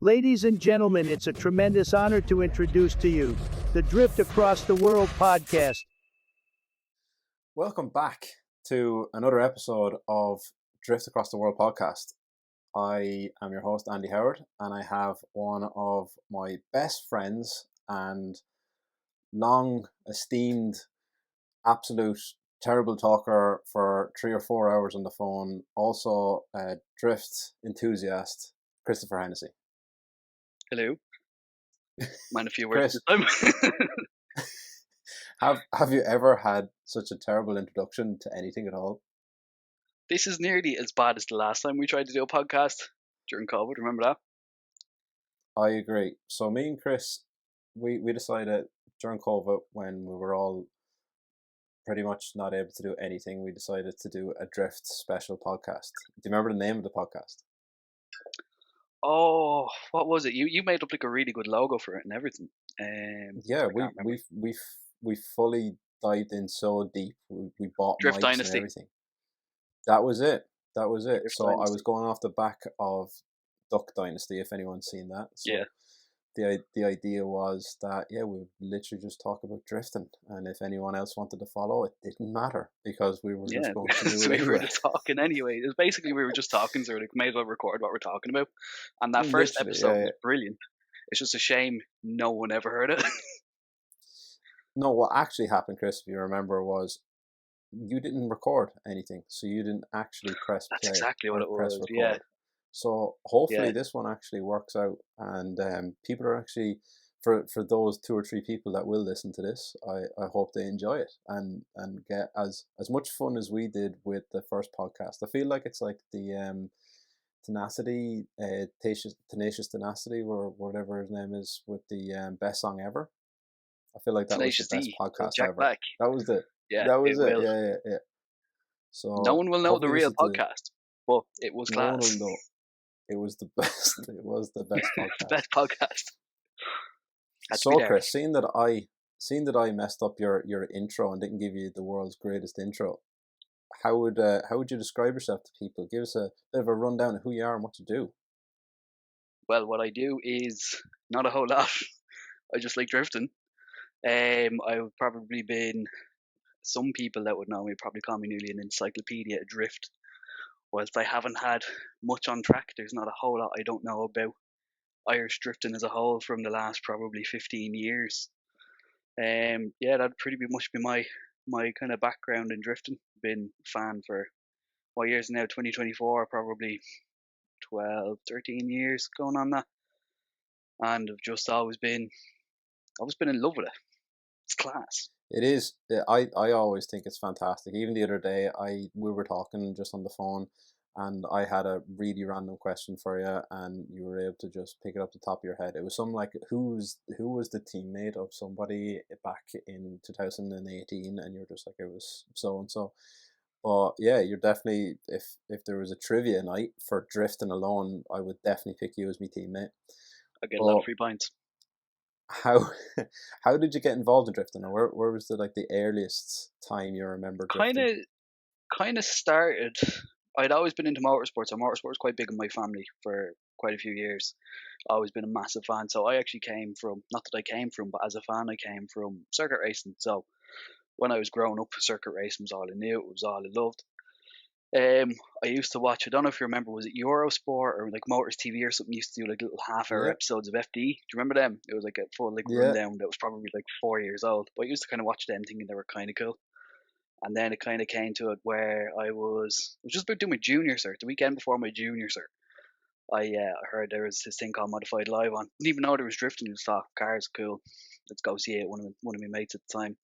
Ladies and gentlemen, it's a tremendous honor to introduce to you the Drift Across the World podcast. Welcome back to another episode of Drift Across the World podcast. I am your host, Andy Howard, and I have one of my best friends and long esteemed, absolute terrible talker for 3 or 4 hours on the phone, also a drift enthusiast, Christopher Hennessy. Hello. Mind a few words Chris, this time. have you ever had such a terrible introduction to anything at all? This is nearly as bad as the last time we tried to do a podcast during COVID. Remember that? I agree. So me and Chris, we decided during COVID, when we were all pretty much not able to do anything, we decided to do a drift special podcast. Do you remember the name of the podcast? Oh, what was it? You made up like a really good logo for it and everything. Yeah, I can't remember. we fully dived in so deep. We bought Drift mics Dynasty. and everything. That was it. Drift So I Dynasty. was going off the back of Duck Dynasty, if anyone's seen that. So Yeah. the idea was that we would literally just talk about drifting, and if anyone else wanted to follow, it didn't matter because we were Yeah. just going to do So it we were anyway. just talking anyway. It was basically we were just talking, so we may as well record what we're talking about. And that first Literally, episode was brilliant. It's just a shame no one ever heard it. No, what actually happened, Chris, if you remember, was you didn't record anything, so you didn't actually press play. That's exactly what or it press was. record. Yeah. So hopefully Yeah. this one actually works out, and people are actually, for those 2 or 3 people that will listen to this, I hope they enjoy it and get as much fun as we did with the first podcast. I feel like it's like the Tenacity, Tenacious Tenacity, or whatever his name is, with the best song ever. I feel like that Tenacious was the best D, podcast Jack ever. Black. That was it. Yeah, That was it will. Yeah. So No one will know the hopefully real this is podcast, but it was no one class. will know. It was the best. It was the best The podcast. best podcast. Had to So be there. Chris, seeing that I messed up your intro and didn't give you the world's greatest intro, how would you describe yourself to people? Give us a bit of a rundown of who you are and what you do. Well, what I do is not a whole lot. I just like drifting. I've probably been, some people that would know me probably call me nearly an encyclopedia of drift. Whilst I haven't had much on track, there's not a whole lot I don't know about Irish drifting as a whole from the last probably 15 years. That'd pretty much be my kind of background in drifting. Been a fan for what years now? 2024, probably 12, 13 years going on that, and I've just always been in love with it. It's class. It is. I always think it's fantastic. Even the other day, we were talking just on the phone, and I had a really random question for you, and you were able to just pick it up the top of your head. It was something like, who was the teammate of somebody back in 2018, and you're just like, it was so and so. But yeah, you're definitely, if there was a trivia night for drifting alone, I would definitely pick you as my teammate. I get a lot of free points. How how did you get involved in drifting, or where was the earliest time you remember drifting? Kind of started. I'd always been into motorsports, and motorsport was quite big in my family for quite a few years. Always been a massive fan. So I actually came from, not that I came from, but as a fan, I came from circuit racing. So when I was growing up, circuit racing was all I knew. It was all I loved. I used to watch. I don't know if you remember. Was it Eurosport or like Motors TV or something? Used to do like little half-hour Yeah. episodes of FD. Do you remember them? It was like a full rundown that was probably like 4 years old. But I used to kind of watch them, thinking they were kind of cool. And then it kind of came to it where I was just about doing my junior cert. The weekend before my junior cert, I heard there was this thing called Modified Live on. Didn't even know there was drifting. Just thought cars cool. Let's go see it. One of my mates at the time.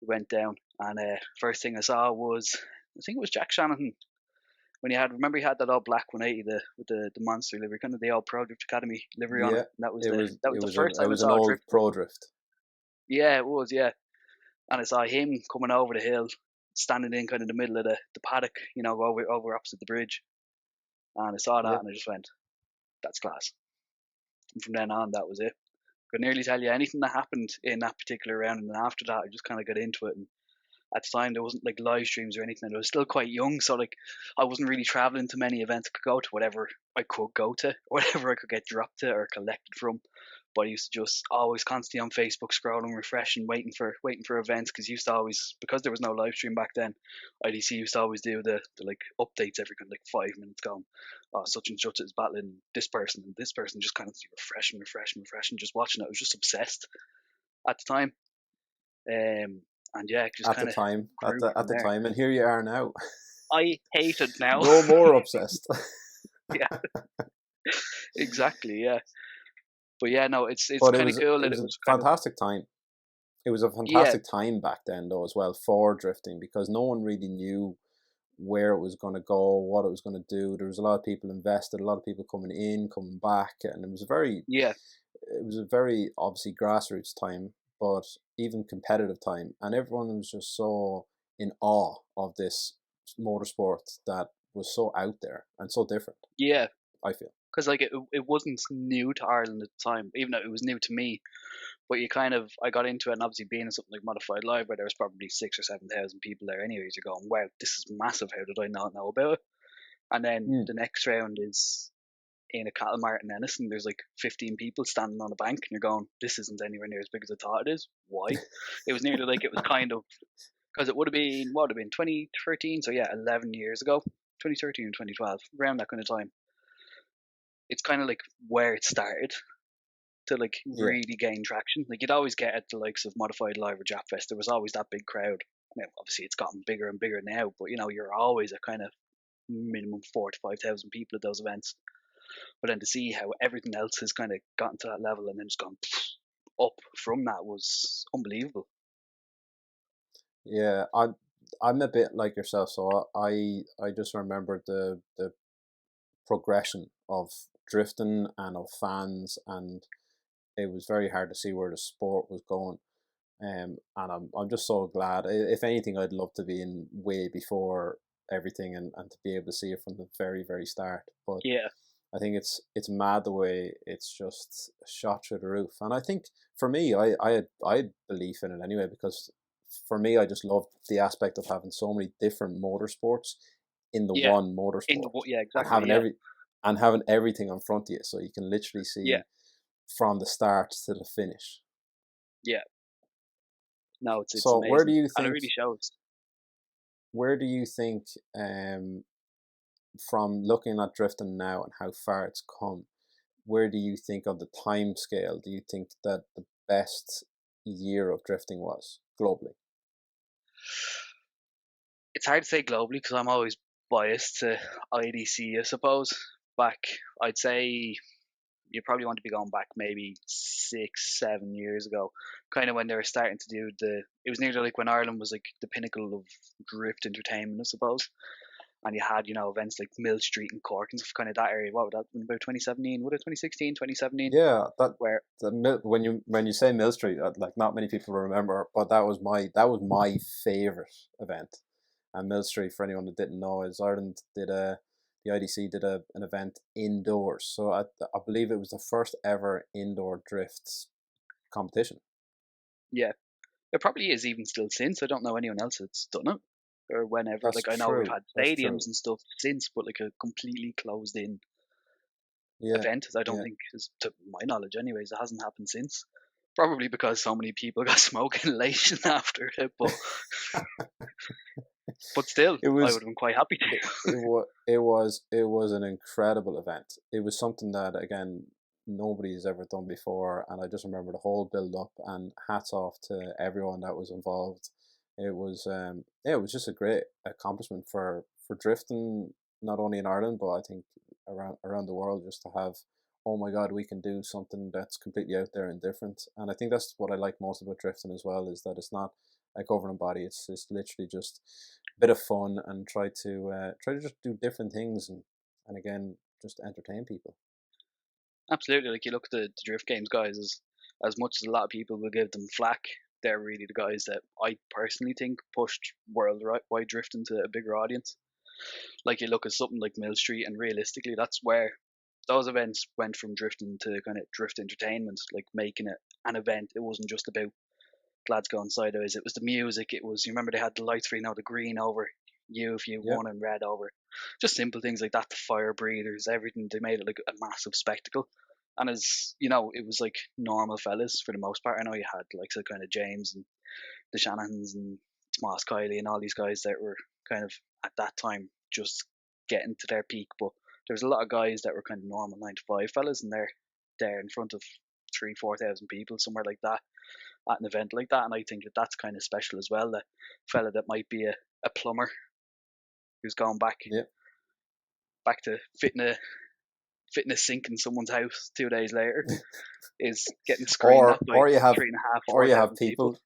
We went down, and first thing I saw was, I think it was Jack Shanahan. When he had that old black 180 with the monster livery, kind of the old Pro Drift Academy livery on it. And that was the first time I an saw old drift. Pro Drift. Yeah, it was. Yeah, and I saw him coming over the hill, standing in kind of the middle of the paddock, over opposite the bridge. And I saw that, and I just went, "That's class." And from then on, that was it. I could nearly tell you anything that happened in that particular round, and then after that, I just kind of got into it and at the time there wasn't like live streams or anything, and I was still quite young, so like I wasn't really traveling to many events. I could go to whatever I could go to, whatever I could get dropped to or collected from. But I used to just always constantly on Facebook scrolling, refreshing, waiting for events, because used to always, because there was no live stream back then, IDC used to always do the like updates every kind of like 5 minutes, going, oh, such and such is battling this person and this person, just kind of refreshing, just watching it. I was just obsessed at the time. And yeah, it just At the kind of time, grew at from the there. time, and here you are now. I hate it now. No more obsessed. Yeah, exactly. Yeah, but yeah, no, it's But kind of cool it that was it a was kind of, fantastic time. It was a yeah, fantastic time back then, though, as well, for drifting, because no one really knew where it was going to go, what it was going to do. There was a lot of people invested, a lot of people coming in, coming back, and yeah, it was a very obviously grassroots time, but even competitive time, and everyone was just so in awe of this motorsport that was so out there and so different. yeah. I feel. Because like it wasn't new to Ireland at the time, even though it was new to me. But you kind of, I got into it, and obviously being in something like Modified Live, where there was probably 6 or 7 thousand people there anyways, you're going, wow, this is massive. How did I not know about it? And then Mm. the next round is in a cattle mart in Ennis, and there's like 15 people standing on a bank, and you're going, this isn't anywhere near as big as I thought it is. Why? It was nearly like it was kind of, because it would have been, what would have been 2013, so yeah, 11 years ago, 2013 and 2012, around that kind of time. It's kind of like where it started to like Yeah, really gain traction. Like you'd always get at the likes of Modified Live or Japfest, there was always that big crowd. Now, obviously, it's gotten bigger and bigger now, but you know, you're always at kind of minimum 4 to 5 thousand people at those events. But then to see how everything else has kind of gotten to that level and then just gone up from that was unbelievable. yeah. I'm a bit like yourself, so I just remember the progression of drifting and of fans, and it was very hard to see where the sport was going. And I'm just so glad. If anything, I'd love to be in way before everything, and to be able to see it from the very, very start. But Yeah, I think it's mad the way it's just shot through the roof. And I think for me, I had belief in it anyway, because for me, I just loved the aspect of having so many different motorsports in the yeah, one motorsport, yeah, and exactly, yeah, having everything in front of you, so you can literally yeah, see from the start to the finish. yeah. No, it's So where do amazing, you and it think really shows. where do you think from looking at drifting now and how far it's come, where do you think on the time scale do you think that the best year of drifting was globally? It's hard to say globally because I'm always biased to IDC, I suppose. Back, I'd say you probably want to be going back maybe 6, 7 years ago, kind of when they were starting to do the. It was nearly like when Ireland was like the pinnacle of drift entertainment, I suppose. And you had, events like Mill Street and Cork and stuff, kind of that area. What would that been about 2017? Would it 2016, 2017? Yeah, that Where, when you say Mill Street, like not many people remember, but that was my favorite event. And Mill Street, for anyone that didn't know, is Ireland did the IDC did an event indoors. So I believe it was the first ever indoor drifts competition. yeah, it probably is even still since. I don't know anyone else that's done it or whenever. That's Like I know we've true. had That's stadiums true. and stuff since, but like a completely closed in Yeah, event, I don't yeah. think, is, to my knowledge, anyways, it hasn't happened since. Probably because so many people got smoke inhalation after it, but still, It I would was have been quite happy it, to. it was an incredible event. It was something that again nobody's ever done before, and I just remember the whole build up. And hats off to everyone that was involved. It was yeah, it was just a great accomplishment for drifting, not only in Ireland but I think around the world, just to have, oh my god, we can do something that's completely out there and different. And I think that's what I like most about drifting as well, is that it's not a governing body. It's literally just a bit of fun, and try to just do different things, and again just entertain people. Absolutely, like you look at the drift games guys, as much as a lot of people will give them flack, they're really the guys that I personally think pushed worldwide drifting to a bigger audience. Like you look at something like Mill Street, and realistically, that's where those events went from drifting to kind of drift entertainment, like making it an event. It wasn't just about glad to go on sideways. It was the music. It was, you remember they had the lights for, the green over you if you Yep. won and red over. Just simple things like that. The fire breathers, everything. They made it like a massive spectacle. And as it was like normal fellas for the most part. I know you had like so kind of James and the Shanahans and Tomas Kiley and all these guys that were kind of at that time just getting to their peak. But there's a lot of guys that were kind of normal 9 to 5 fellas, and they're there in front of 3,000-4,000 people, somewhere like that, at an event like that. And I think that that's kind of special as well. The fella that might be a plumber who's gone Yep. back to fitting a sink in someone's house 2 days later is getting screamed at by Or you have 3,500, or you have 4,000 people. people.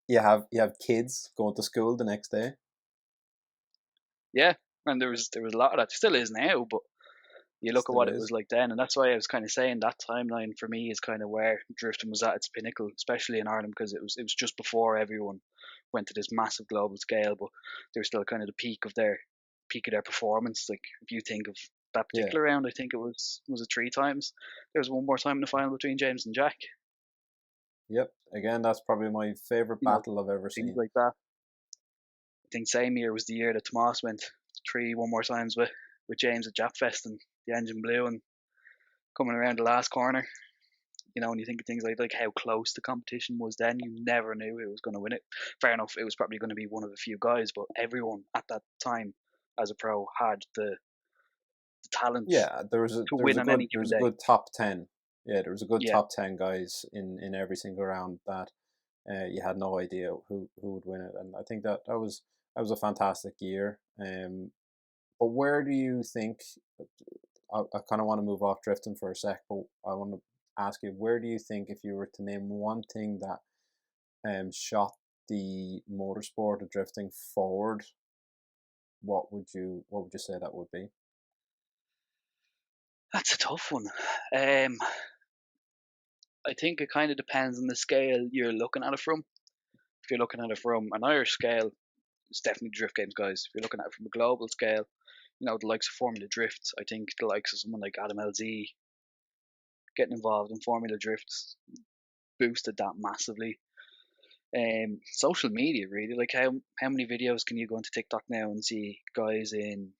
You have kids going to school the next day. Yeah, and there was a lot of that. Still is now, but you look at Still what it is. was like then, and that's why I was kind of saying that timeline for me is kind of where drifting was at its pinnacle, especially in Ireland, because it was just before everyone went to this massive global scale, but they were still kind of the peak of their performance. Like if you think of that Yeah. particular round, I think it was it 3 times. There was one more time in the final between James and Jack. Yep. Again, that's probably my favorite battle I've ever Things seen. like that. I think same year was the year that Tomas went one more times with James at Japfest, and the engine blew and coming around the last corner. When you think of things like how close the competition was then, you never knew who was going to win it. Fair enough, it was probably going to be one of a few guys, but everyone at that time as a pro had the talent Yeah, there was to win on any given a day. good top 10. Yeah, there was a good Yeah, top 10 guys in every single round that you had no idea who would win it, and I think that was a fantastic year. But where do you think? I kind of want to move off drifting for a sec, but I want to ask you, where do you think, if you were to name one thing that shot the motorsport of drifting forward, what would you say that would be? that's a tough one. I think it kind of depends on the scale you're looking at it from. If you're looking at it from an Irish scale, it's definitely Drift Games guys. If you're looking at it from a global scale, the likes of Formula Drift, I think the likes of someone like Adam LZ getting involved in Formula Drift boosted that massively. Social media really, like how many videos can you go into TikTok now and see guys in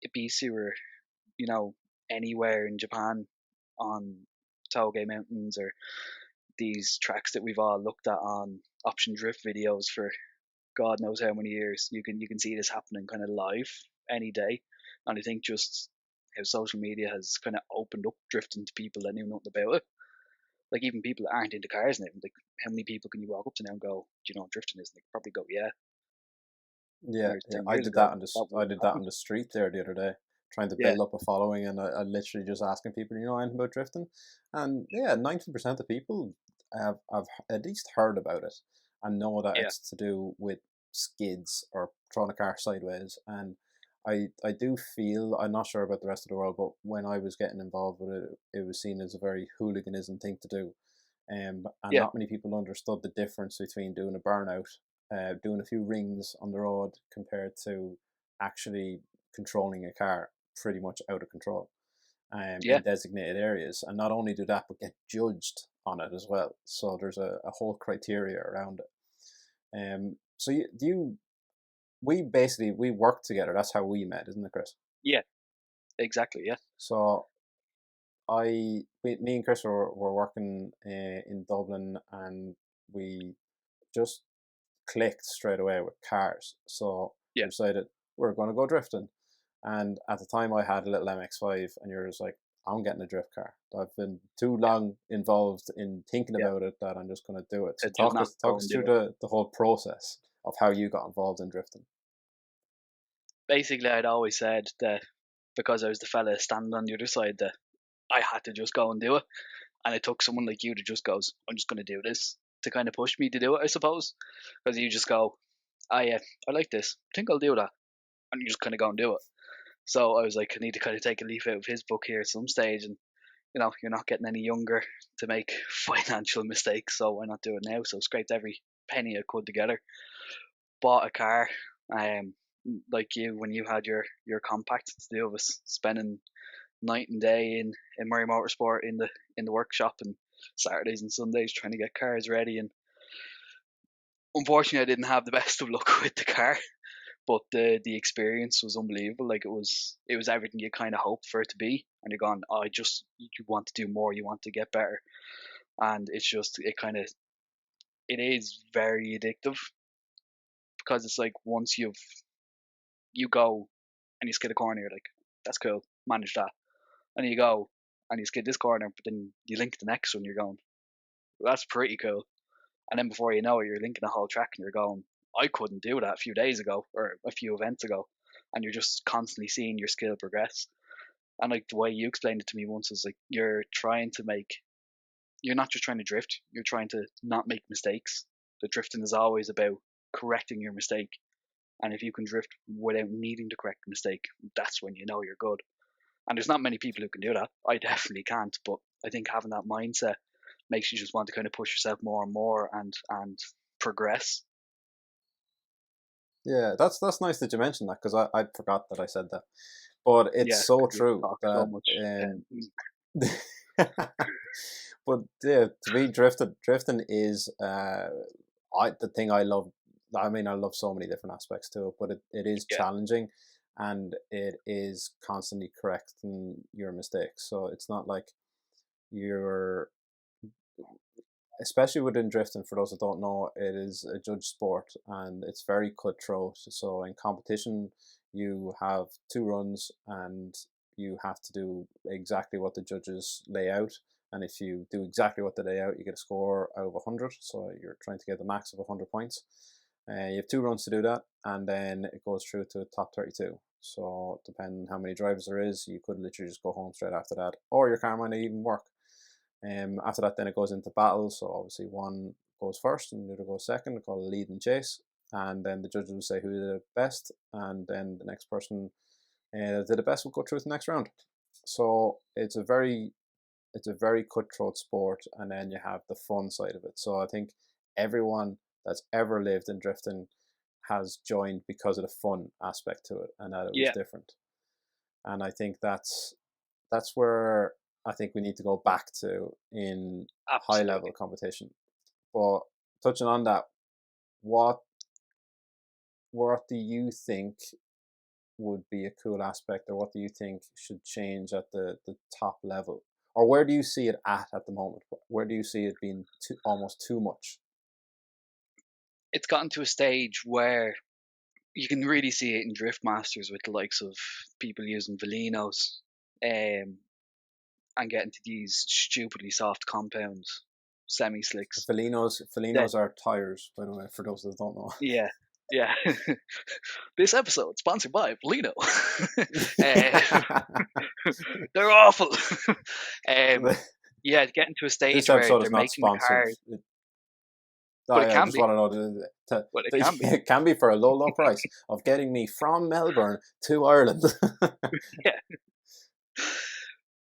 Ibiza or anywhere in Japan on Toge Mountains, or these tracks that we've all looked at on option drift videos for God knows how many years. You can see this happening kind of live any day, and I think just how social media has kind of opened up drifting to people that knew nothing about it. Like even people that aren't into cars now, like how many people can you walk up to now and go, "Do you know what drifting is?" And they probably go, "Yeah." Yeah, Whereas yeah, 10 years ago, that I wouldn't did have that on happened. the street there the other day, trying to Yeah, build up a following, and I literally just asking people, anything about drifting, and yeah, 90% of people have at least heard about it and know that yeah, it's to do with skids or throwing a car sideways. And I do feel, I'm not sure about the rest of the world, but when I was getting involved with it, it was seen as a very hooliganism thing to do. And yeah, not many people understood the difference between doing a burnout, doing a few rings on the road, compared to actually controlling a car pretty much out of control yeah. in designated areas. And not only do that, but get judged on it as well. So there's a whole criteria around it. So we worked together. That's how we met, isn't it, Chris? Yeah, exactly. Yeah, So me and Chris were working in Dublin, and we just clicked straight away with cars. So yeah. we decided we're going to go drifting. And at the time, I had a little MX-5, and you're just like, I'm getting a drift car. I've been too long involved in thinking Yeah, about it that I'm just going to do it. So to just not talk go us and through do it. the whole process of how you got involved in drifting. Basically, I'd always said that because I was the fella standing on the other side, that I had to just go and do it. And it took someone like you to just goes, I'm just going to do this, to kind of push me to do it, I suppose. Because you just go, yeah, I like this. I think I'll do that. And you just kind of go and do it. So I was like, I need to kind of take a leaf out of his book here at some stage. And, you're not getting any younger to make financial mistakes. So why not do it now? So scraped every penny I could together. Bought a car. Um, like you, when you had your compact, the two of us spending night and day in Murray Motorsport in the workshop, and Saturdays and Sundays trying to get cars ready. And unfortunately, I didn't have the best of luck with the car, but the experience was unbelievable. Like it was everything you kind of hoped for it to be, and you're going, oh, you want to do more, you want to get better, and it's just it is very addictive because it's like once you go and you skid a corner, you're like, that's cool, manage that, and you go and you skid this corner, but then you link the next one, you're going, well, that's pretty cool, and then before you know it, you're linking a whole track, and you're going, I couldn't do that a few days ago or a few events ago, and you're just constantly seeing your skill progress. And like the way you explained it to me once is like you're not just trying to drift, you're trying to not make mistakes. The drifting is always about correcting your mistake. And if you can drift without needing to correct the mistake, that's when you know you're good. And there's not many people who can do that. I definitely can't, but I think having that mindset makes you just want to kind of push yourself more and more and progress. Yeah, that's nice that you mentioned that, because I forgot that I said that. But Yeah, it's so 'cause we true talk so that much. but yeah, to me, drifting is the thing I love. I mean, I love so many different aspects to it, but it is Yeah, challenging, and it is constantly correcting your mistakes. So it's not like you're, especially within drifting, for those that don't know, it is a judge sport and it's very cutthroat. So in competition, you have 2 runs and you have to do exactly what the judges lay out. And if you do exactly what they lay out, you get a score out of 100. So you're trying to get the max of 100 points. You have 2 runs to do that, and then it goes through to top 32. So depending how many drivers there is, you could literally just go home straight after that, or your car might not even work. After that, then it goes into battles. So obviously, one goes first and the other goes second, called a lead and chase. And then the judges will say who did the best, and then the next person that did the best will go through to the next round. So it's a very cutthroat sport, and then you have the fun side of it. So I think everyone that's ever lived in drifting has joined because of the fun aspect to it, and that it was yeah, different. And I think that's where I think we need to go back to in high level absolutely. competition. But touching on that, what what do you think would be a cool aspect, or what do you think should change at the top level? Or where do you see it at the moment? Where do you see it being almost too much? It's gotten to a stage where you can really see it in drift masters with the likes of people using Velinos, um, and getting to these stupidly soft compounds, semi slicks. That Felinos are tires, by the way, for those that don't know. yeah, yeah. This episode sponsored by Velino. uh, they're awful. um, yeah, getting to a This stage where episode they're is not making the sponsored. cars, Oh but it yeah, I can just be. want to know But it can be. it can be for a low price of getting me from Melbourne to Ireland. Yeah,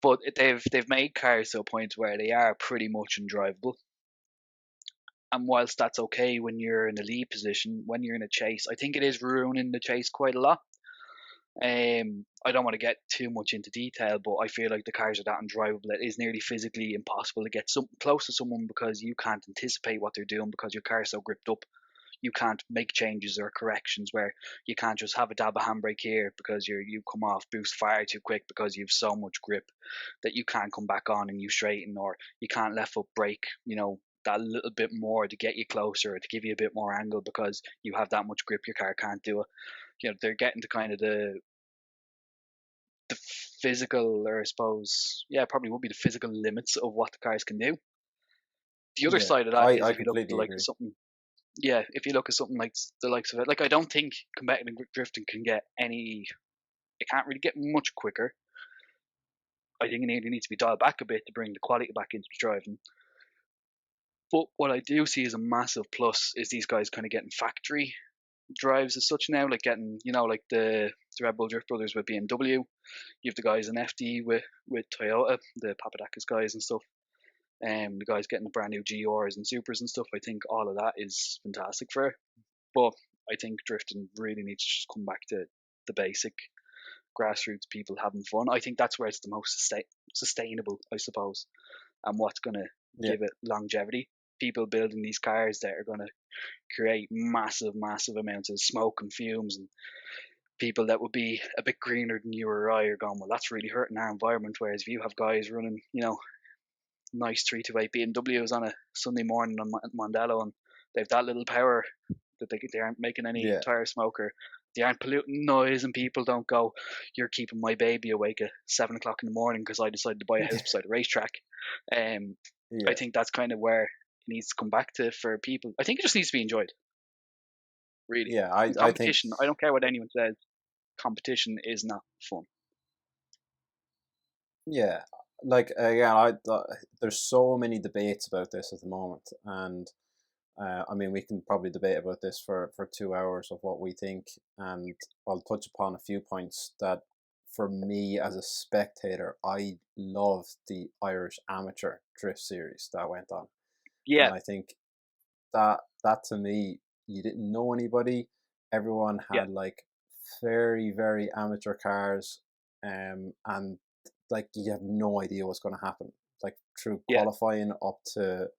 but they've made cars to a point where they are pretty much undrivable. And whilst that's okay when you're in a lead position, when you're in a chase, I think it is ruining the chase quite a lot. I don't want to get too much into detail, but I feel like the cars are that undrivable. It is nearly physically impossible to get close to someone because you can't anticipate what they're doing because your car is so gripped up. You can't make changes or corrections where you can't just have a dab of handbrake here because you come off boost far too quick because you have so much grip that you can't come back on and you straighten, or you can't left foot brake, that little bit more to get you closer or to give you a bit more angle because you have that much grip your car can't do it. They're getting to kind of the physical, or I suppose, yeah, probably would be the physical limits of what the cars can do. The other Yeah, side of that is I if you look at the completely likes of agree. something, yeah, if you look at something like the likes of it, like I don't think competitive drifting can get any, it can't really get much quicker. I think it needs to be dialed back a bit to bring the quality back into the driving. But what I do see as a massive plus is these guys kind of getting factory drives as such now, like getting, like the Red Bull Drift Brothers with BMW. You have the guys in FD with Toyota, the Papadakis guys and stuff. The guys getting the brand new GRs and Supers and stuff. I think all of that is fantastic for it. But I think drifting really needs to just come back to the basic grassroots people having fun. I think that's where it's the most sustainable, I suppose, and what's going to Yeah, give it longevity. people building these cars that are going to create massive amounts of smoke and fumes, and people that would be a bit greener than you or I are going, well, that's really hurting our environment. Whereas if you have guys running, nice 328 BMWs on a Sunday morning on Mondello, and they've that little power that they aren't making any Yeah, tire smoke, or they aren't polluting noise, and people don't go, you're keeping my baby awake at 7 o'clock in the morning because I decided to buy a house beside a racetrack. I yeah, think that's kind of where it needs to come back to for people. I think it just needs to be enjoyed, really. yeah. And I think competition, I don't care what anyone says, competition is not fun. yeah. Like again, there's so many debates about this at the moment, and I mean, we can probably debate about this for 2 hours of what we think, and I'll touch upon a few points that, for me as a spectator, I loved the Irish Amateur Drift Series that went on, Yeah, and I think that to me, you didn't know anybody. Everyone yeah, had like very very amateur cars, and like you have no idea what's going to happen. Like through yeah, qualifying up to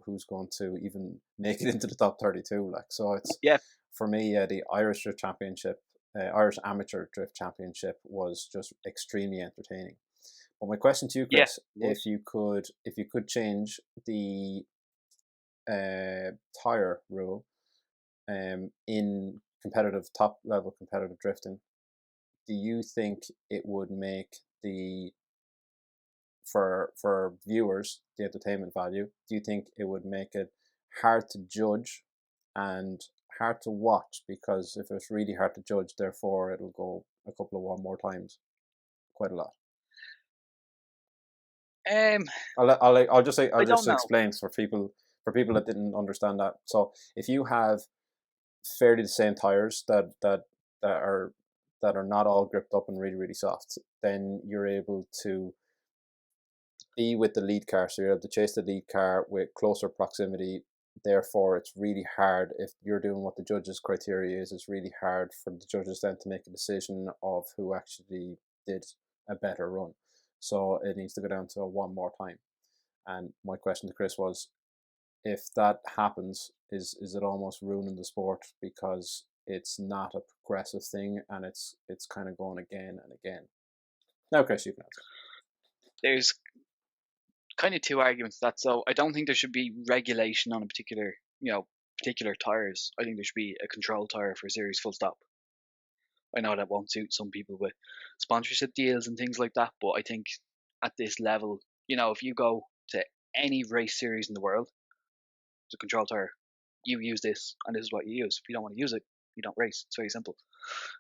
who's going to even make it into the top 32. Like so, it's yeah, for me. The Irish Drift Championship, Irish Amateur Drift Championship was just extremely entertaining. But my question to you, yeah. Chris, It was. if you could change the tire rule in competitive top level competitive drifting, do you think it would make the for viewers the entertainment value? Do you think it would make it hard to judge and hard to watch? Because if it's really hard to judge, therefore it'll go a couple of one more times, quite a lot. Um, I'll I don't just know. explain for people that didn't understand that. So if you have fairly the same tires that are that are not all gripped up and really really soft, then you're able to be with the lead car, so you're able to chase the lead car with closer proximity. Therefore, it's really hard if you're doing what the judges' criteria is. It's really hard for the judges then to make a decision of who actually did a better run. So it needs to go down to a one more time. And my question to Chris was, if that happens, is it almost ruining the sport because it's not a progressive thing and it's kind of going again and again? Now, Chris, you can answer. There's kind of two arguments to that. So I don't think there should be regulation on a particular tires. I think there should be a control tire for a series, full stop. I know that won't suit some people with sponsorship deals and things like that, but I think at this level, if you go to any race series in the world, it's a control tire. You use this, and this is what you use. If you don't want to use it, you don't race. It's very simple.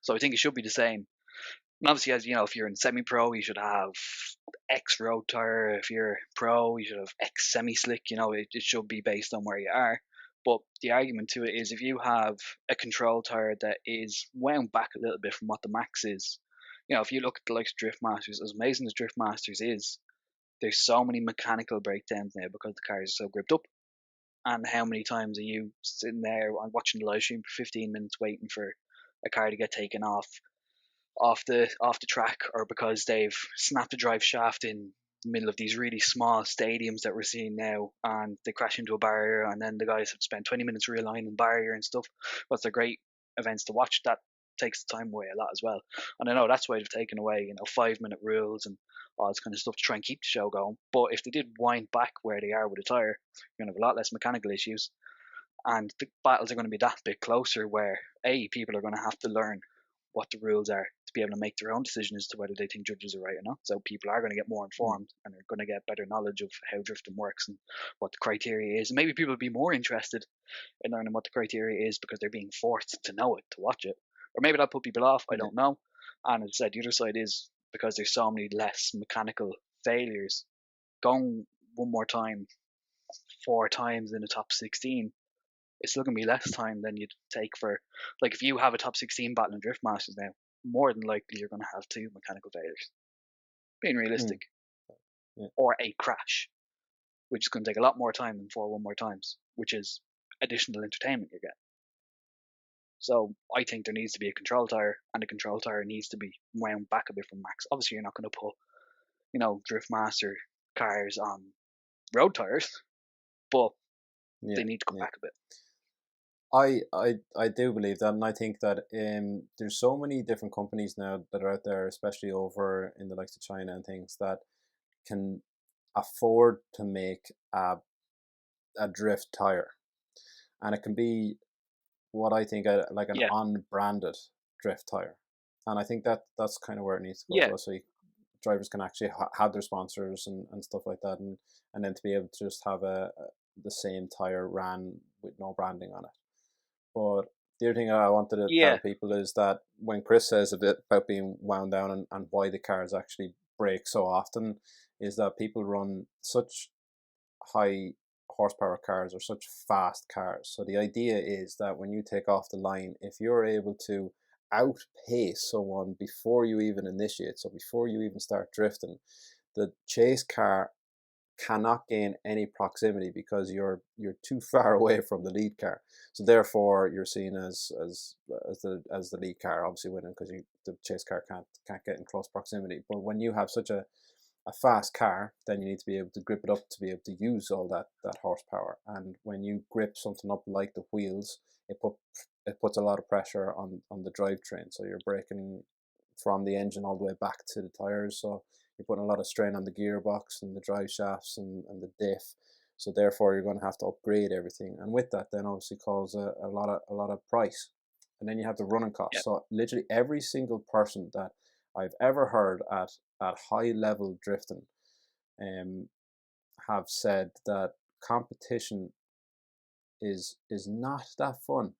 So I think it should be the same. And obviously, as you know, if you're in semi-pro, you should have X road tire. If you're pro, you should have X semi-slick. It should be based on where you are. But the argument to it is, if you have a control tire that is wound back a little bit from what the max is, if you look at the likes of Drift Masters, as amazing as Drift Masters is, there's so many mechanical breakdowns now because the cars are so gripped up. And how many times are you sitting there and watching the live stream for 15 minutes waiting for a car to get taken off the track, or because they've snapped a drive shaft in the middle of these really small stadiums that we're seeing now, and they crash into a barrier, and then the guys have spent 20 minutes realigning barrier and stuff. But they're great events to watch. That takes the time away a lot as well. And I know that's why they've taken away 5-minute rules and all this kind of stuff to try and keep the show going. But if they did wind back where they are with a tire, you're gonna have a lot less mechanical issues, and the battles are going to be that bit closer, where people are going to have to learn what the rules are to be able to make their own decision as to whether they think judges are right or not. So people are going to get more informed, and are going to get better knowledge of how drifting works and what the criteria is. And maybe people will be more interested in learning what the criteria is because they're being forced to know it, to watch it. Or maybe that'll put people off, I Yeah, don't know. And as I said, the other side is because there's so many less mechanical failures. Going one more time, 4 times in the top 16, it's still going to be less time than you'd take for, like, if you have a top 16 battle in Drift Masters now, more than likely you're going to have 2 mechanical failures, being mm, realistic, yeah, or a crash, which is going to take a lot more time than 4 one more times, which is additional entertainment you're getting. So I think there needs to be a control tire, and the control tire needs to be wound back a bit from max. Obviously, you're not going to put, Drift Master cars on road tires. but Yeah, they need to cut yeah. back a bit. I do believe that, and I think that there's so many different companies now that are out there, especially over in the likes of China and things, that can afford to make a drift tire, and it can be what I think like an Yeah, unbranded drift tire, and I think that that's kind of where it needs to go as yeah, well. So drivers can actually have their sponsors and stuff like that, and then to be able to just have the same tire ran with no branding on it. But the other thing I wanted to yeah, tell people is that when Chris says a bit about being wound down and why the cars actually break so often, is that people run such high horsepower cars or such fast cars. So the idea is that when you take off the line, if you're able to outpace someone before you even initiate, so before you even start drifting, the chase car cannot gain any proximity because you're too far away from the lead car. So therefore, you're seen as the lead car, obviously winning because the chase car can't get in close proximity. But when you have such a fast car, then you need to be able to grip it up to be able to use all that horsepower. And when you grip something up like the wheels, it puts a lot of pressure on the drivetrain. So you're braking from the engine all the way back to the tires. So you're putting a lot of strain on the gearbox and the drive shafts and the diff. So therefore, you're going to have to upgrade everything, and with that, then obviously calls a lot of price, and then you have the running yeah. costs. So literally every single person that I've ever heard at high level drifting, um, have said that competition is not that fun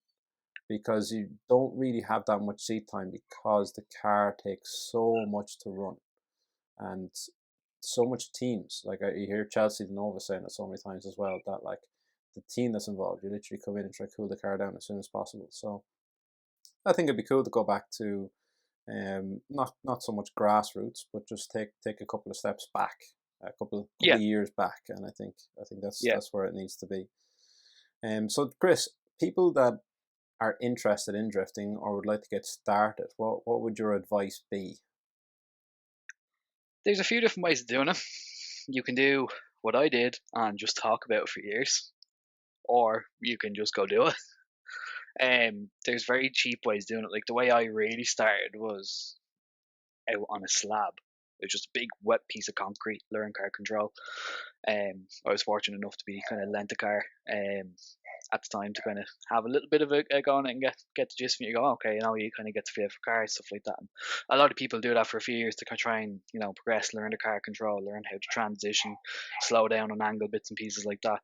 because you don't really have that much seat time because the car takes so much to run and so much teams. Like you hear Chelsea the Nova saying it so many times as well that like the team that's involved, you literally come in and try to cool the car down as soon as possible. So I think it'd be cool to go back to not so much grassroots, but just take a couple of steps back, couple Yeah, of years back, and I think that's yeah. that's where it needs to be. So Chris, people that are interested in drifting or would like to get started, what would your advice be? There's a few different ways of doing it. You can do what I did and just talk about it for years, or you can just go do it. There's very cheap ways of doing it. Like the way I really started was out on a slab. It was just a big wet piece of concrete, learn car control. I was fortunate enough to be kind of lent a car at the time to kind of have a little bit of a go on it and get the gist of it. You go, okay, you kind of get the feel for cars, stuff like that. And a lot of people do that for a few years to kind of try and progress, learn the car control, learn how to transition, slow down on angle bits and pieces like that.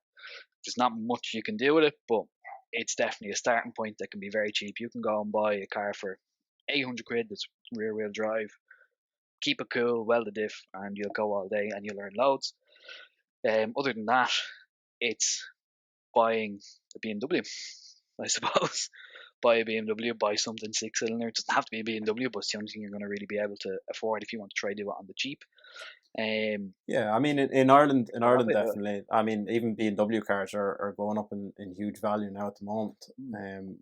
There's not much you can do with it, but it's definitely a starting point that can be very cheap. You can go and buy a car for 800 quid that's rear wheel drive, keep it cool, weld the diff, and you'll go all day and you'll learn loads. Other than that, it's buying a BMW, I suppose. Buy a BMW, buy something six cylinder. It doesn't have to be a BMW, but it's the only thing you're going to really be able to afford if you want to try do it on the cheap. Yeah, I mean, in Ireland, So that way, definitely. I mean, even BMW cars are going up in huge value now at the moment.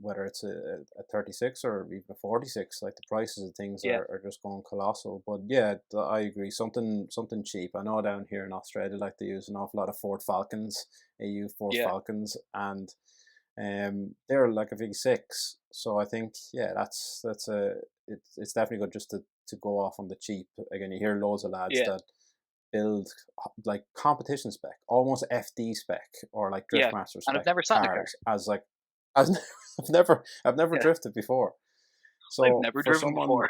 Whether it's a 36 or even a 46, like the prices of things yeah, are just going colossal. But yeah, I agree. Something cheap. I know down here in Australia, like they use an awful lot of Ford Falcons, AU Ford yeah, Falcons, and they're like a V6. So I think yeah, it's definitely good just to go off on the cheap. Again, you hear loads of lads yeah, that build like competition spec, almost FD spec or like yeah. Driftmaster And I've spec never sat in a car. cars as like as I've never Yeah, drifted before. I've So never driven before.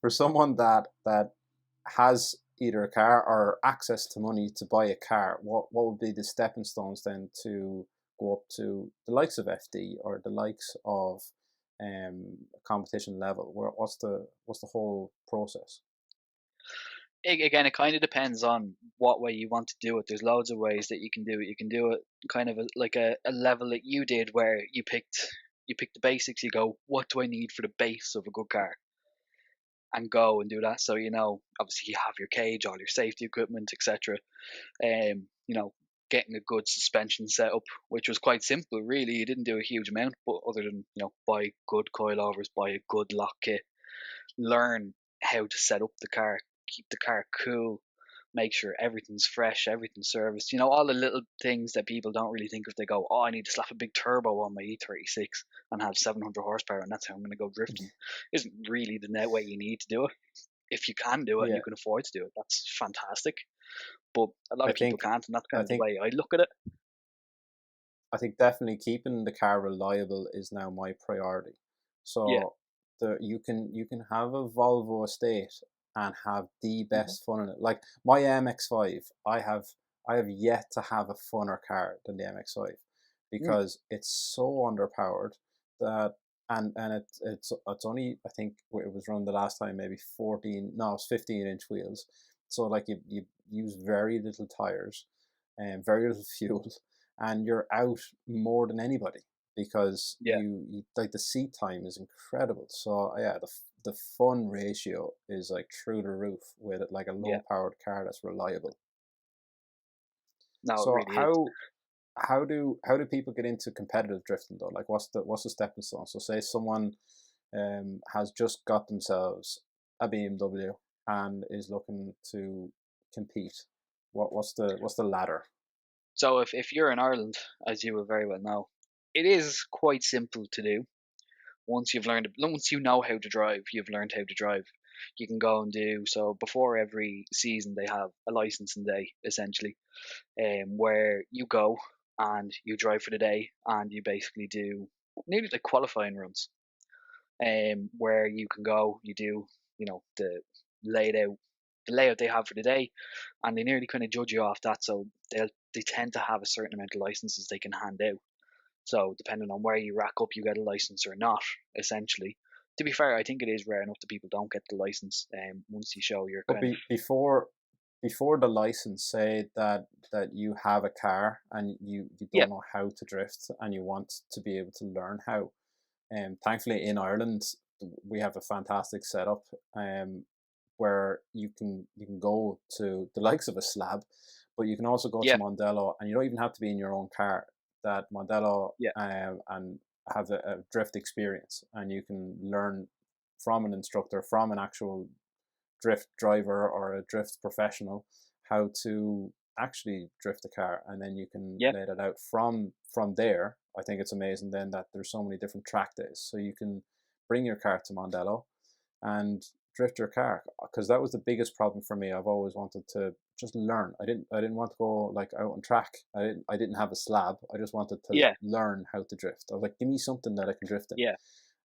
for someone that has either a car or access to money to buy a car, what would be the stepping stones then to go up to the likes of FD or the likes of competition level? What's the whole process? Again, it kind of depends on what way you want to do it. There's loads of ways that you can do it. You can do it kind of like a level that you did, where you picked the basics. You go, what do I need for the base of a good car, and go and do that. So obviously you have your cage, all your safety equipment, etc. Getting a good suspension setup, which was quite simple, really. You didn't do a huge amount, but other than buy good coilovers, buy a good lock kit, learn how to set up the car, keep the car cool, make sure everything's fresh, everything's serviced. You know, all the little things that people don't really think of. They go, oh, I need to slap a big turbo on my E36 and have 700 horsepower, and that's how I'm going to go drifting. Isn't really the net way you need to do it. If you can do it and Yeah, you can afford to do it, that's fantastic. But a lot I of people think can't, and that's kind I of the think way I look at it. I think definitely keeping the car reliable is now my priority. Yeah. So you can have a Volvo estate and have the Hmm. best fun in it. Like my MX-5, I have yet to have a funner car than the MX-5 Mm. because it's so underpowered that and it's only, I think it was run the last time maybe 14, no, it's 15-inch wheels. So like you use very little tires and very little fuel, and you're out more than anybody because Yeah. you like the seat time is incredible. So yeah, the fun ratio is like through the roof with it, like a Yeah. low powered car that's reliable. No, it So really is. how do people get into competitive drifting though? Like what's the stepping stone? So say someone has just got themselves a BMW and is looking to compete. What's the ladder? So if you're in Ireland, as you will very well know, it is quite simple to do. Once you know how to drive, you've learned how to drive. You can go and do so. Before every season, they have a licensing day essentially, where you go and you drive for the day, and you basically do nearly like qualifying runs, where you can go, you do, the laid out the layout they have for the day, and they nearly kind of judge you off that. So they tend to have a certain amount of licenses they can hand out. So depending on where you rack up, you get a license or not. Essentially, to be fair, I think it is rare enough that people don't get the license. Once you show your But kind of before the license, say that you have a car and you yeah, don't know how to drift and you want to be able to learn how. And thankfully in Ireland we have a fantastic setup where you can go to the likes of a slab, but you can also go to yeah, Mondello, and you don't even have to be in your own car. That Mondello yeah, and have a drift experience, and you can learn from an instructor, from an actual drift driver or a drift professional, how to actually drift a car, and then you can yeah, lay that out from there. I think it's amazing then that there's so many different track days, so you can bring your car to Mondello and drift your car, because that was the biggest problem for me. I've always wanted to just learn. I didn't want to go like out on track. I didn't have a slab. I just wanted to yeah, learn how to drift. I was like, give me something that I can drift in. yeah,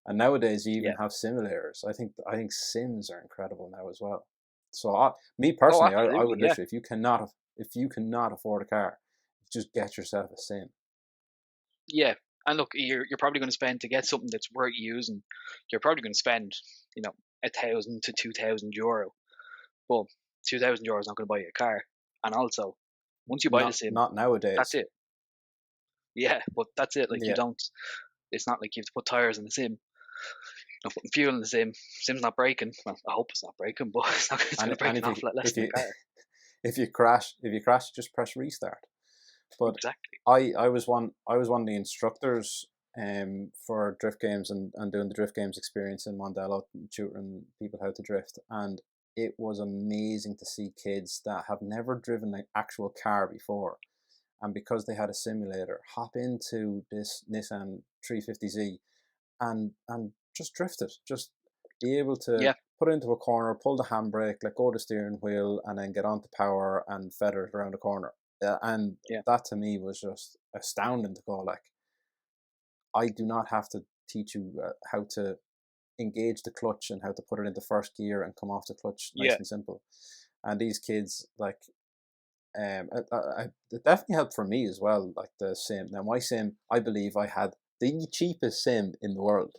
And nowadays, you even yeah. have simulators. I think sims are incredible now as well. So me Oh, personally, I absolutely, would yeah, literally, if you cannot afford a car, just get yourself a sim. yeah. And look, you're probably going to spend to get something that's worth using. You're probably going to spend, 1,000 to €2,000. But €2,000 is not going to buy you a car. And also, once you buy the Not sim, not that's nowadays. it. Yeah, but that's it. Like you Yeah, don't. It's not like you have to put tires in the sim. Putting fuel in the sim. Sim's not breaking. Well, I hope it's not breaking, but it's going and to break and an if you awful lot less if than a you car. if you crash, just press restart. But Exactly. I was one of the instructors for drift games, and doing the drift games experience in Mondello, tutoring people how to drift, and it was amazing to see kids that have never driven an actual car before, and because they had a simulator, hop into this Nissan 350Z and just drift it, just be able to Yeah, put it into a corner, pull the handbrake, let go of the steering wheel, and then get onto power and feather it around the corner. And yeah, that to me was just astounding to go like, I do not have to teach you how to engage the clutch and how to put it into first gear and come off the clutch nice yeah, and simple. And these kids like it definitely helped for me as well. Like the sim. Now my sim, I believe I had the cheapest sim in the world.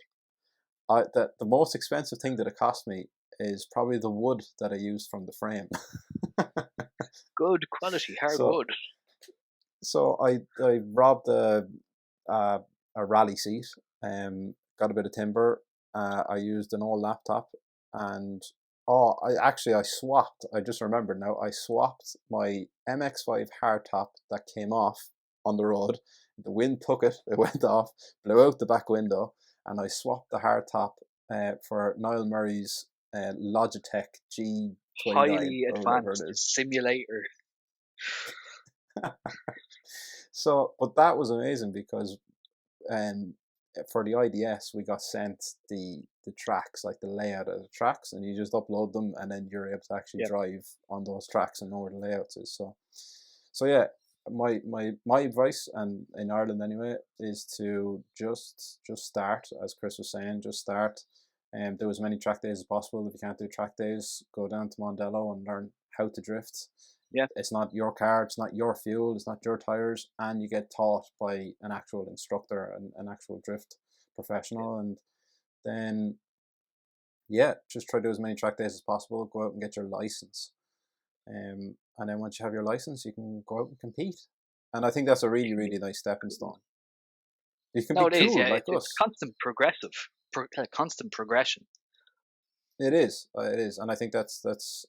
The most expensive thing that it cost me is probably the wood that I used from the frame. good quality so hardwood. so I robbed uh, a rally seat, got a bit of timber. I used an old laptop, and I swapped. I just remembered now. I swapped my MX-5 hardtop that came off on the road. The wind took it. It went off, blew out the back window, and I swapped the hardtop for Niall Murray's Logitech G29 highly or whatever it advanced is. simulator. So, but that was amazing because for the IDS we got sent the tracks, like the layout of the tracks, and you just upload them, and then you're able to actually Yeah. drive on those tracks and know where the layouts is. So yeah, my advice, and in Ireland anyway, is to just start, as Chris was saying, just start and do as many track days as possible. If you can't do track days, go down to Mondello and learn how to drift. Yeah. It's not your car, it's not your fuel, it's not your tires, and you get taught by an actual instructor and an actual drift professional. And then yeah, just try to do as many track days as possible. Go out and get your license, and then once you have your license, you can go out and compete. And I think that's a really, really nice stepping stone. You can No, be it is. cool Yeah, like it's us. constant progression. It is, and I think that's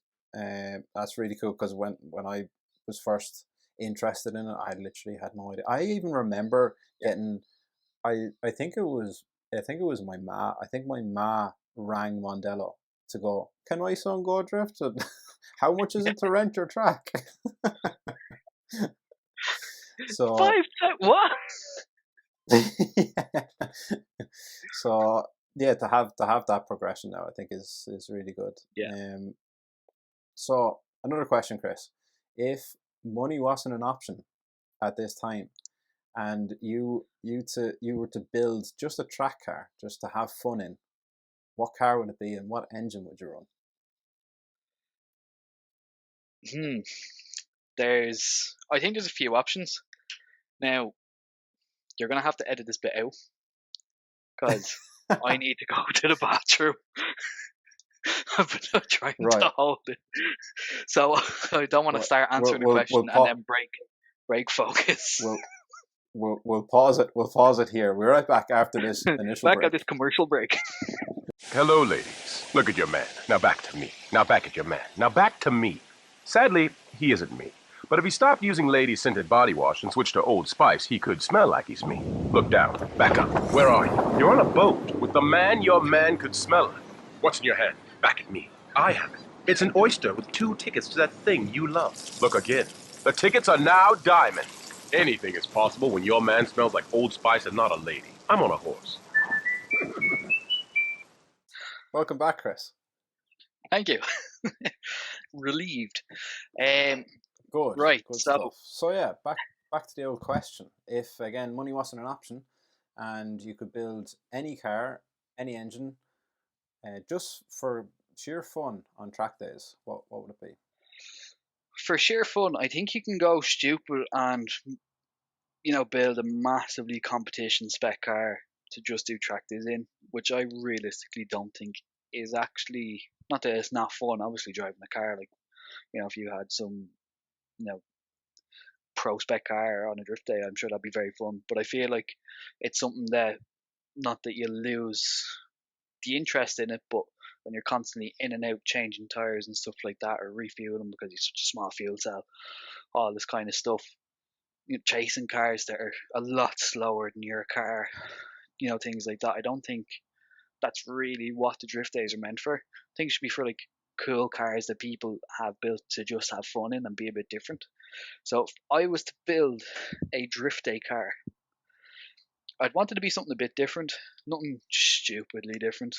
really cool, because when I was first interested in it, I literally had no idea. I even remember getting, I think it was my ma. I think my ma rang Mondello to go, can my son go drift? And how much is it to rent your track? So 5 what? yeah. So yeah, to have that progression now, I think is really good. Yeah. So another question, Chris: if money wasn't an option at this time, and you were to build just a track car just to have fun in, what car would it be, and what engine would you run? Hmm. I think there's a few options. Now, you're gonna have to edit this bit out because I need to go to the bathroom. I've been trying Right. to hold it, so I don't want to start answering the question and then break focus. We'll pause it. We'll pause it here. We're right back after this initial Back break. at this commercial break. Hello, ladies. Look at your man. Now back to me. Now back at your man. Now back to me. Sadly, he isn't me. But if he stopped using lady-scented body wash and switched to Old Spice, he could smell like he's me. Look down. Back up. Where are you? You're on a boat with the man your man could smell. What's in your hand? Back at me. I have it. It's an oyster with 2 tickets to that thing you love. Look again. The tickets are now diamond. Anything is possible when your man smells like Old Spice and not a lady. I'm on a horse. Welcome back, Chris. Thank you. Relieved. Good. Right. Good So stuff. So yeah, back to the old question. If again money wasn't an option, and you could build any car, any engine, just for sheer fun on track days, what would it be? for sheer fun, I think you can go stupid and build a massively competition spec car to just do track days in, which I realistically don't think is actually, not that it's not fun. Obviously, driving a car, like if you had some pro spec car on a drift day, I'm sure that'd be very fun. But I feel like it's something that, not that you lose the interest in it, but when you're constantly in and out changing tires and stuff like that, or refueling because you're such a small fuel cell, all this kind of stuff, chasing cars that are a lot slower than your car, things like that. I don't think that's really what the drift days are meant for. I think it should be for like cool cars that people have built to just have fun in and be a bit different. So if I was to build a drift day car, I'd want it to be something a bit different, nothing stupidly different,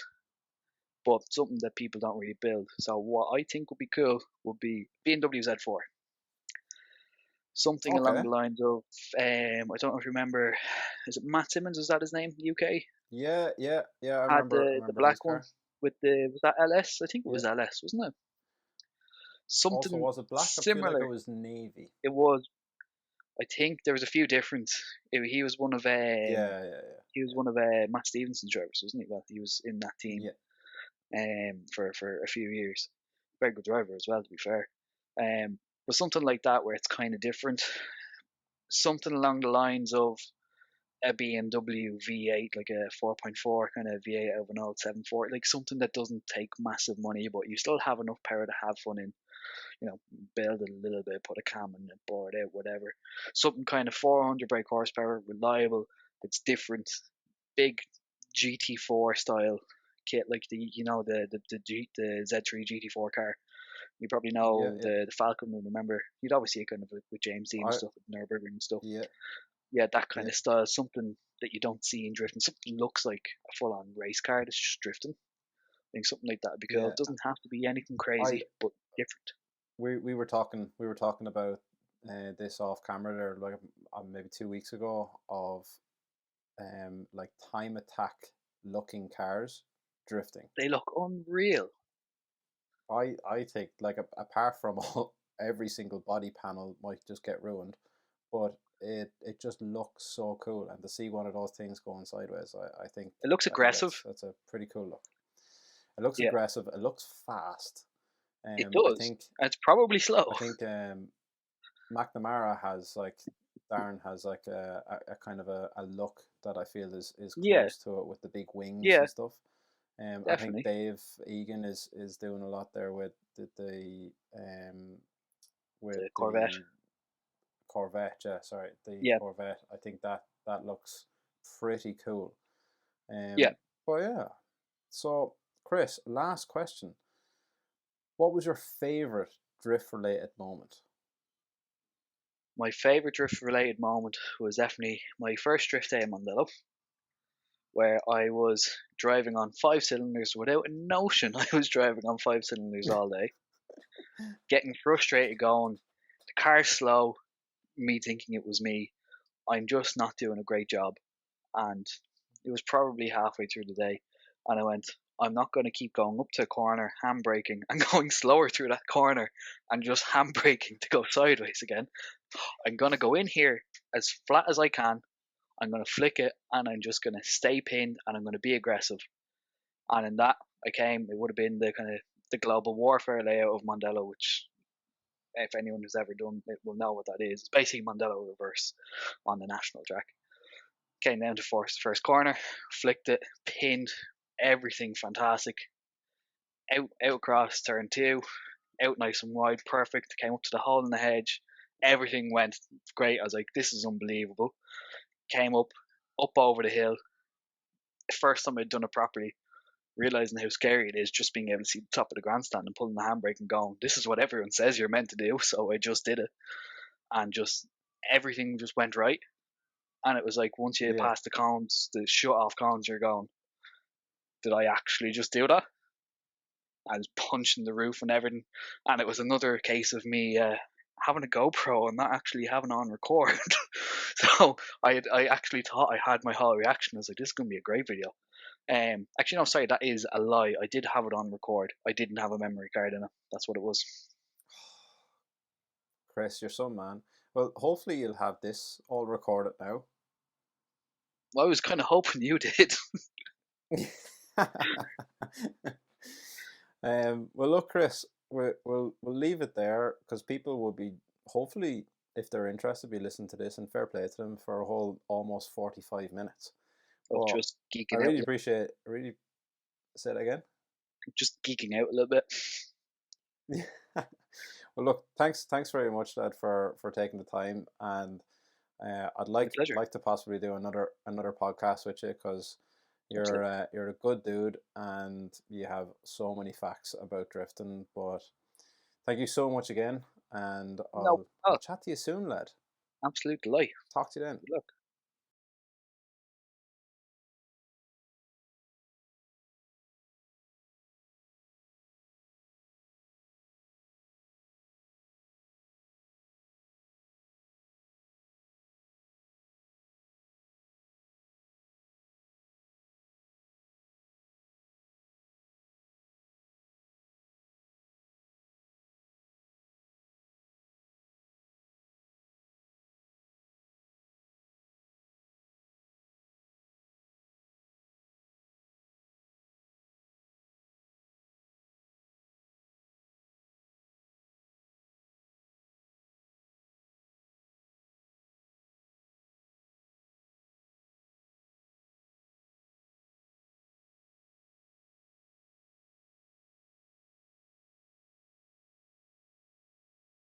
but something that people don't really build. So what I think would be cool would be BMW Z4. Something along Okay. the lines of, I don't know if you remember, is it Matt Simmons? Is that his name? UK Yeah. I had remember. the His black one car. with was that LS? I think it Yeah. was LS, wasn't it? Also, Something was it black? I feel like it similar. was navy. It was. I think there was a few different. He was one of Yeah. he was one of Matt Stevenson's drivers, wasn't he? Well, he was in that team Yeah. for a few years. Very good driver as well, to be fair. But something like that where it's kind of different. Something along the lines of a BMW V8, like a 4.4 kind of V8 out of an old 740, like something that doesn't take massive money, but you still have enough power to have fun in. Build it a little bit, put a cam in it, bore it out, whatever. Something kind of 400 brake horsepower, reliable, that's different, big GT4 style kit, like the Z3 GT4 car. You probably Yeah, know yeah. the Falcon one. Remember, you'd always see it kind of with James Dean and I stuff, with Nürburgring and stuff. yeah Yeah, that kind yeah of style, something that you don't see in drifting. Something looks like a full-on race car that's just drifting. I think something like that would be cool. yeah. It doesn't have to be anything I crazy, but different. we were talking about this off camera there, like maybe 2 weeks ago, of like time attack looking cars drifting. They look unreal. I think, like, apart from every single body panel might just get ruined, but it just looks so cool, and to see one of those things going sideways, I think It looks aggressive. that's a pretty cool look. It looks Yeah, aggressive. It looks fast. it I does. think And it's probably slow. I think McNamara has, like, Darren has, like, a kind of a look that I feel is Yeah, close to it, with the big wings yeah, and stuff. I think definitely. Dave Egan is doing a lot there with The Corvette. the Corvette. Yeah, sorry, the Yeah, Corvette. I think that looks pretty cool. yeah. But yeah. So, Chris, last question. What was your favorite drift related moment? My favorite drift related moment was definitely my first drift day in Mondello, where I was driving on 5 cylinders without a notion I was driving on 5 cylinders all day, getting frustrated, going, the car's slow, me thinking it was me. I'm just not doing a great job. And it was probably halfway through the day, and I went, I'm not going to keep going up to a corner, handbraking, and going slower through that corner, and just handbraking to go sideways again. I'm going to go in here as flat as I can. I'm going to flick it, and I'm just going to stay pinned, and I'm going to be aggressive. And in that, I came. It would have been the kind of the global warfare layout of Mondello, which, if anyone who's ever done it will know what that is. It's basically Mondello reverse on the national track. Came down to first corner, flicked it, pinned, everything fantastic. Out across turn two, out nice and wide, perfect. Came up to the hole in the hedge. Everything went great. I was like, this is unbelievable. Came up over the hill. First time I'd done it properly, realizing how scary it is just being able to see the top of the grandstand and pulling the handbrake and going, this is what everyone says you're meant to do. So I just did it, and just everything just went right. And it was like, once you Yeah. pass the cones, the shut off cones, you're going, did I actually just do that? I was punching the roof and everything. And it was another case of me having a GoPro and not actually having on record. So I actually thought I had my whole reaction. I was like, this is going to be a great video. Actually, no, sorry, that is a lie. I did have it on record. I didn't have a memory card in it. That's what it was. Chris, you're some man. Well, hopefully you'll have this all recorded now. Well, I was kind of hoping you did. Well, look, Chris, we'll leave it there, because people will be, hopefully, if they're interested, be listening to this, and fair play to them, for a whole almost 45 minutes. Of But just I geeking out. really appreciate. Really, say that again. Just geeking out a little bit. Well, look, thanks very much, lad, for taking the time, and I'd My pleasure. like to possibly do another podcast with you, because you're a good dude, and you have so many facts about drifting. But thank you so much again, and No, I'll chat to you soon, lad. absolute delight. Talk to you then. Good luck.